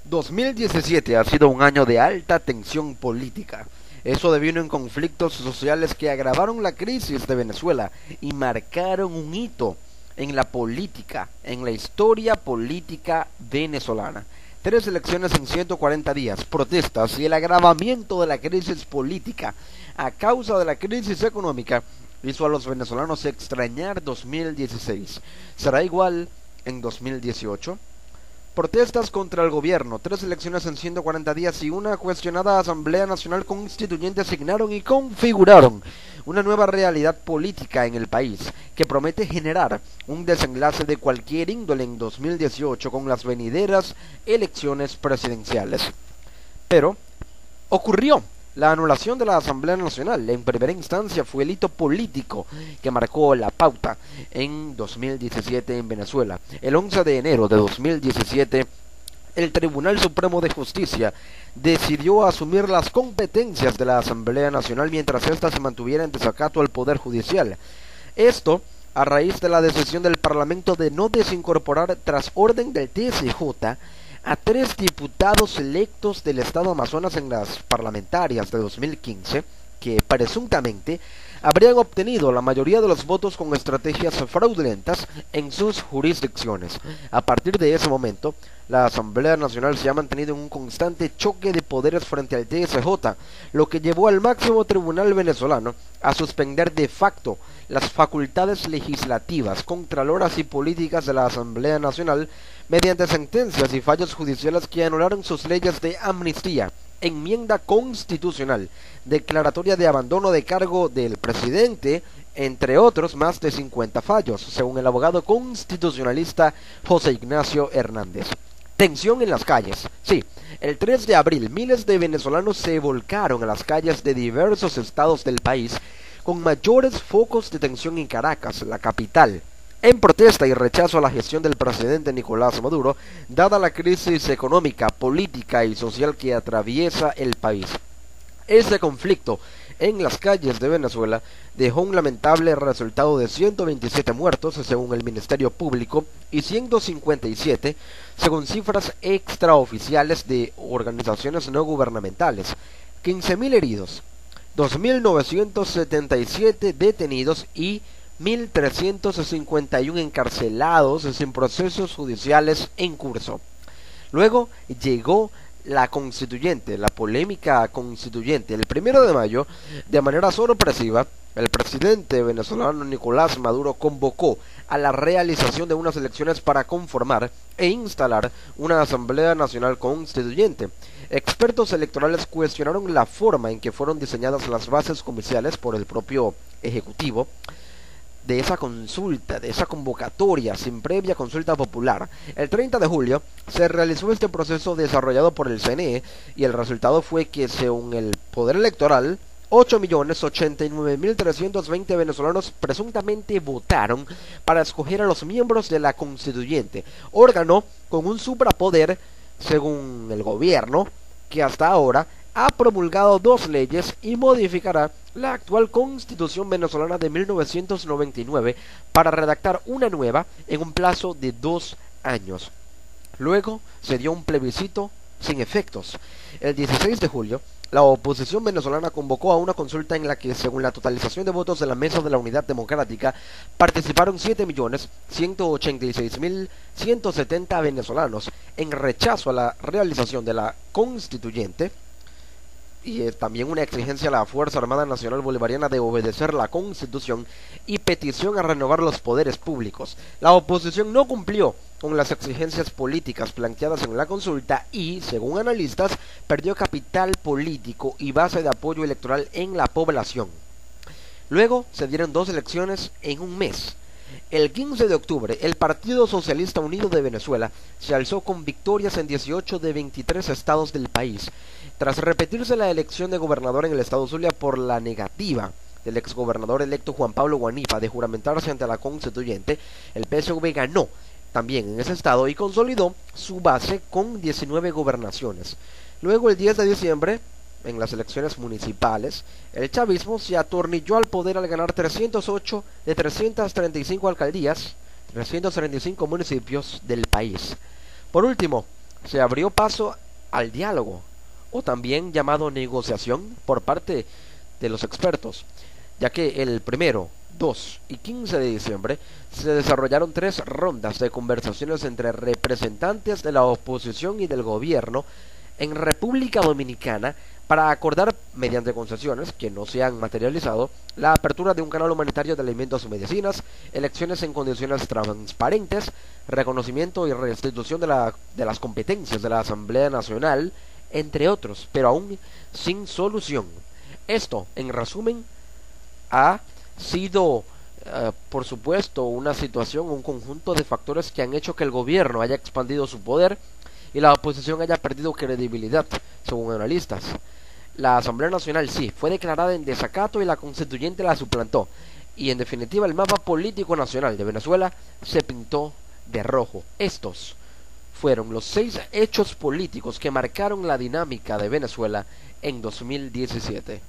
2017 ha sido un año de alta tensión política. Eso devino en conflictos sociales que agravaron la crisis de Venezuela y marcaron un hito en la política, en la historia política venezolana. Tres elecciones en 140 días, protestas y el agravamiento de la crisis política a causa de la crisis económica hizo a los venezolanos extrañar 2016. ¿Será igual en 2018? Protestas contra el gobierno, tres elecciones en 140 días y una cuestionada Asamblea Nacional Constituyente asignaron y configuraron una nueva realidad política en el país que promete generar un desenlace de cualquier índole en 2018 con las venideras elecciones presidenciales. Pero ocurrió. La anulación de la Asamblea Nacional en primera instancia fue el hito político que marcó la pauta en 2017 en Venezuela. El 11 de enero de 2017, el Tribunal Supremo de Justicia decidió asumir las competencias de la Asamblea Nacional mientras ésta se mantuviera en desacato al Poder Judicial. Esto a raíz de la decisión del Parlamento de no desincorporar tras orden del TSJ a tres diputados electos del estado Amazonas en las parlamentarias de 2015 que presuntamente habrían obtenido la mayoría de los votos con estrategias fraudulentas en sus jurisdicciones. A partir de ese momento, la Asamblea Nacional se ha mantenido en un constante choque de poderes frente al TSJ, lo que llevó al máximo tribunal venezolano a suspender de facto las facultades legislativas, contraloras y políticas de la Asamblea Nacional mediante sentencias y fallos judiciales que anularon sus leyes de amnistía, enmienda constitucional, declaratoria de abandono de cargo del presidente, entre otros más de 50 fallos, según el abogado constitucionalista José Ignacio Hernández. Tensión en las calles. Sí, el 3 de abril miles de venezolanos se volcaron a las calles de diversos estados del país con mayores focos de tensión en Caracas, la capital, en protesta y rechazo a la gestión del presidente Nicolás Maduro, dada la crisis económica, política y social que atraviesa el país. Este conflicto en las calles de Venezuela dejó un lamentable resultado de 127 muertos, según el Ministerio Público, y 157, según cifras extraoficiales de organizaciones no gubernamentales, 15.000 heridos, 2.977 detenidos y 1.351 encarcelados sin procesos judiciales en curso. Luego llegó la constituyente, la polémica constituyente. El 1 de mayo, de manera sorpresiva, el presidente venezolano Nicolás Maduro convocó a la realización de unas elecciones para conformar e instalar una Asamblea Nacional Constituyente. Expertos electorales cuestionaron la forma en que fueron diseñadas las bases comerciales por el propio Ejecutivo de esa consulta, de esa convocatoria sin previa consulta popular. El 30 de julio se realizó este proceso desarrollado por el CNE y el resultado fue que, según el Poder Electoral, 8.089.320 venezolanos presuntamente votaron para escoger a los miembros de la constituyente, órgano con un suprapoder, según el gobierno, que hasta ahora ha promulgado dos leyes y modificará la actual Constitución venezolana de 1999 para redactar una nueva en un plazo de 2 años. Luego se dio un plebiscito sin efectos. El 16 de julio, la oposición venezolana convocó a una consulta en la que, según la totalización de votos de la Mesa de la Unidad Democrática, participaron 7.186.170 venezolanos en rechazo a la realización de la constituyente y también una exigencia a la Fuerza Armada Nacional Bolivariana de obedecer la Constitución y petición a renovar los poderes públicos. La oposición no cumplió con las exigencias políticas planteadas en la consulta y, según analistas, perdió capital político y base de apoyo electoral en la población. Luego se dieron dos elecciones en un mes. El 15 de octubre, el Partido Socialista Unido de Venezuela se alzó con victorias en 18 de 23 estados del país, tras repetirse la elección de gobernador en el estado Zulia por la negativa del exgobernador electo Juan Pablo Guanipa de juramentarse ante la constituyente. El PSV ganó también en ese estado y consolidó su base con 19 gobernaciones. Luego, el 10 de diciembre, en las elecciones municipales, el chavismo se atornilló al poder al ganar 308 de 335 alcaldías, 335 municipios del país. Por último, Se abrió paso al diálogo, o también llamado negociación, por parte de los expertos, ya que el 1, 2 y 15 de diciembre se desarrollaron 3 rondas de conversaciones entre representantes de la oposición y del gobierno en República Dominicana para acordar, mediante concesiones que no se han materializado, la apertura de un canal humanitario de alimentos y medicinas, elecciones en condiciones transparentes, reconocimiento y restitución de las competencias de la Asamblea Nacional, entre otros, pero aún sin solución. Esto, en resumen, ha sido, por supuesto, una situación, un conjunto de factores que han hecho que el gobierno haya expandido su poder y la oposición haya perdido credibilidad, según analistas. La Asamblea Nacional sí, fue declarada en desacato y la constituyente la suplantó. Y en definitiva el mapa político nacional de Venezuela se pintó de rojo. Estos fueron los 6 hechos políticos que marcaron la dinámica de Venezuela en 2017.